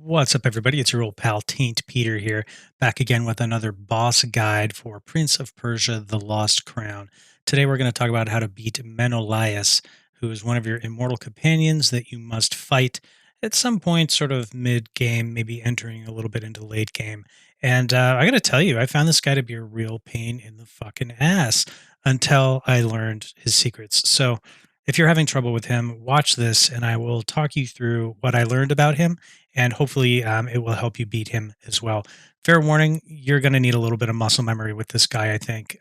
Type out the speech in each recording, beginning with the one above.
What's up, everybody? It's your old pal Taint Peter here, back again with another boss guide for Prince of Persia: The Lost Crown. Today, we're going to talk about how to beat Menolias, who is one of your immortal companions that you must fight at some point, sort of mid game, maybe entering a little bit into late game. And I got to tell you, I found this guy to be a real pain in the fucking ass until I learned his secrets. So, if you're having trouble with him, watch this, and I will talk you through what I learned about him and hopefully it will help you beat him as well. Fair warning, you're going to need a little bit of muscle memory with this guy, I think.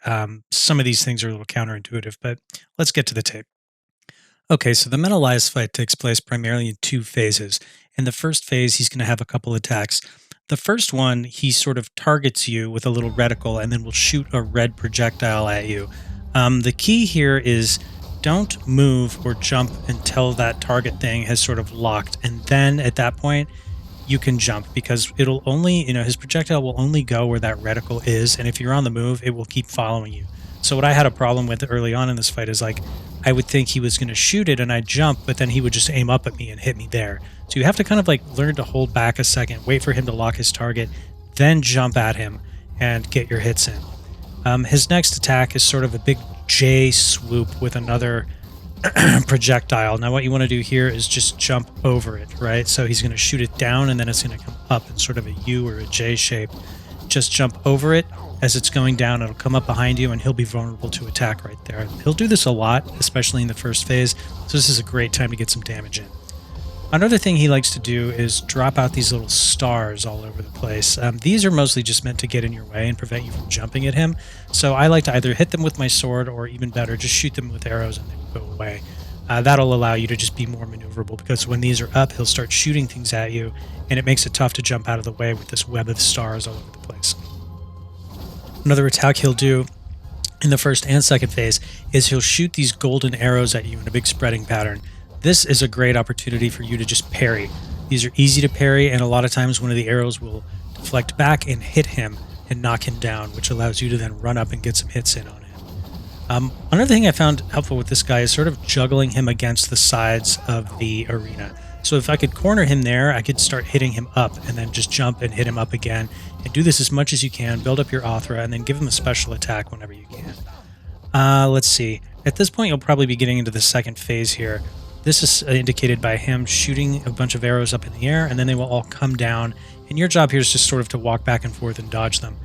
Some of these things are a little counterintuitive, but let's get to the tape. Okay, so the Menolias fight takes place primarily in two phases. In the first phase, he's going to have a couple attacks. The first one, he sort of targets you with a little reticle and then will shoot a red projectile at you. The key here is don't move or jump until that target thing has sort of locked. And then at that point, you can jump because it'll only, his projectile will only go where that reticle is. And if you're on the move, it will keep following you. So what I had a problem with early on in this fight is like, I would think he was going to shoot it and I'd jump, but then he would just aim up at me and hit me there. So you have to kind of like learn to hold back a second, wait for him to lock his target, then jump at him and get your hits in. His next attack is sort of a big J swoop with another projectile. Now what you want to do here is just jump over it, right? So he's going to shoot it down and then it's going to come up in sort of a U or a J shape. Just jump over it as it's going down. It'll come up behind you and he'll be vulnerable to attack right there. He'll do this a lot, especially in the first phase. So this is a great time to get some damage in. Another thing he likes to do is drop out these little stars all over the place. These are mostly just meant to get in your way and prevent you from jumping at him. So I like to either hit them with my sword or even better, just shoot them with arrows and they will go away. That'll allow you to just be more maneuverable because when these are up, he'll start shooting things at you and it makes it tough to jump out of the way with this web of stars all over the place. Another attack he'll do in the first and second phase is he'll shoot these golden arrows at you in a big spreading pattern. This is a great opportunity for you to just parry. These are easy to parry, and a lot of times one of the arrows will deflect back and hit him and knock him down, which allows you to then run up and get some hits in on him. Another thing I found helpful with this guy is sort of juggling him against the sides of the arena. So if I could corner him there, I could start hitting him up and then just jump and hit him up again. And do this as much as you can, build up your Othra, and then give him a special attack whenever you can. Let's see. At this point, you'll probably be getting into the second phase here. This is indicated by him shooting a bunch of arrows up in the air, and then they will all come down. And your job here is just sort of to walk back and forth and dodge them.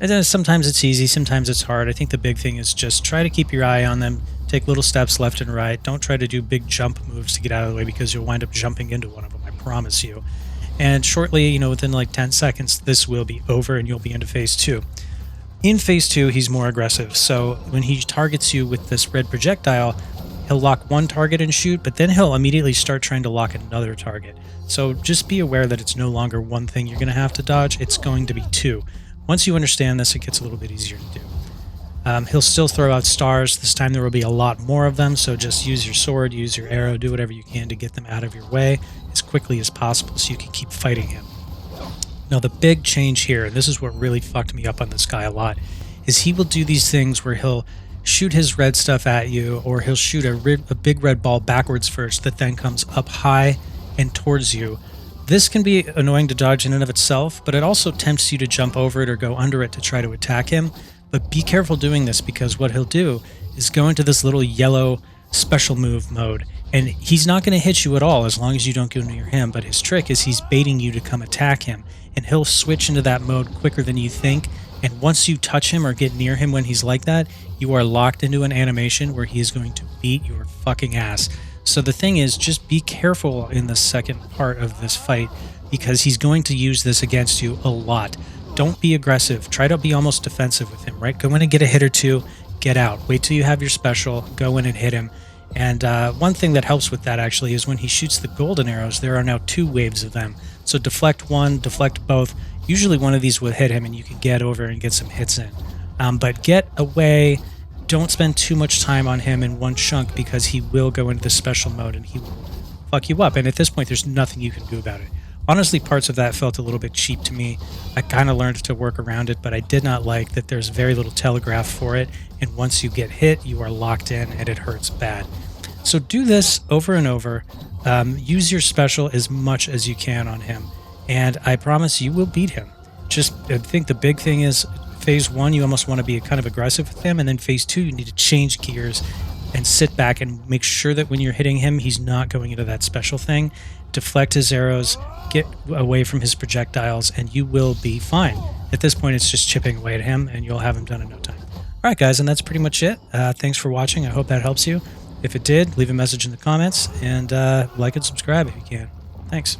And then sometimes it's easy, sometimes it's hard. I think the big thing is just try to keep your eye on them, take little steps left and right. Don't try to do big jump moves to get out of the way because you'll wind up jumping into one of them, I promise you. And shortly, within like 10 seconds, this will be over and you'll be into phase 2. In phase 2, he's more aggressive. So when he targets you with this red projectile, he'll lock one target and shoot, but then he'll immediately start trying to lock another target. So just be aware that it's no longer one thing you're going to have to dodge, it's going to be two. Once you understand this, it gets a little bit easier to do. He'll still throw out stars. This time there will be a lot more of them, so just use your sword, use your arrow, do whatever you can to get them out of your way as quickly as possible so you can keep fighting him. Now the big change here, and this is what really fucked me up on this guy a lot, is he will do these things where he'll shoot his red stuff at you, or he'll shoot a big red ball backwards first that then comes up high and towards you. This can be annoying to dodge in and of itself, but it also tempts you to jump over it or go under it to try to attack him. But be careful doing this because what he'll do is go into this little yellow special move mode, and he's not going to hit you at all as long as you don't go near him. But his trick is he's baiting you to come attack him, and he'll switch into that mode quicker than you think. And once you touch him or get near him when he's like that, you are locked into an animation where he is going to beat your fucking ass. So the thing is, just be careful in the second part of this fight because he's going to use this against you a lot. Don't be aggressive. Try to be almost defensive with him, right? Go in and get a hit or two, get out. Wait till you have your special, go in and hit him. And one thing that helps with that actually is when he shoots the golden arrows, there are now 2 waves of them. So deflect one, deflect both. Usually one of these will hit him and you can get over and get some hits in. But get away. Don't spend too much time on him in one chunk because he will go into the special mode and he will fuck you up. And at this point, there's nothing you can do about it. Honestly, parts of that felt a little bit cheap to me. I kind of learned to work around it, but I did not like that there's very little telegraph for it. And once you get hit, you are locked in and it hurts bad. So do this over and over. Use your special as much as you can on him. and I promise you will beat him. Just I think the big thing is phase one, you almost want to be kind of aggressive with him, and then phase two, you need to change gears and sit back and make sure that when you're hitting him, he's not going into that special thing. Deflect his arrows, get away from his projectiles, and you will be fine. At this point, it's just chipping away at him, and you'll have him done in no time. All right, guys, and that's pretty much it. Thanks for watching. I hope that helps you. If it did, leave a message in the comments and like and subscribe if you can. Thanks.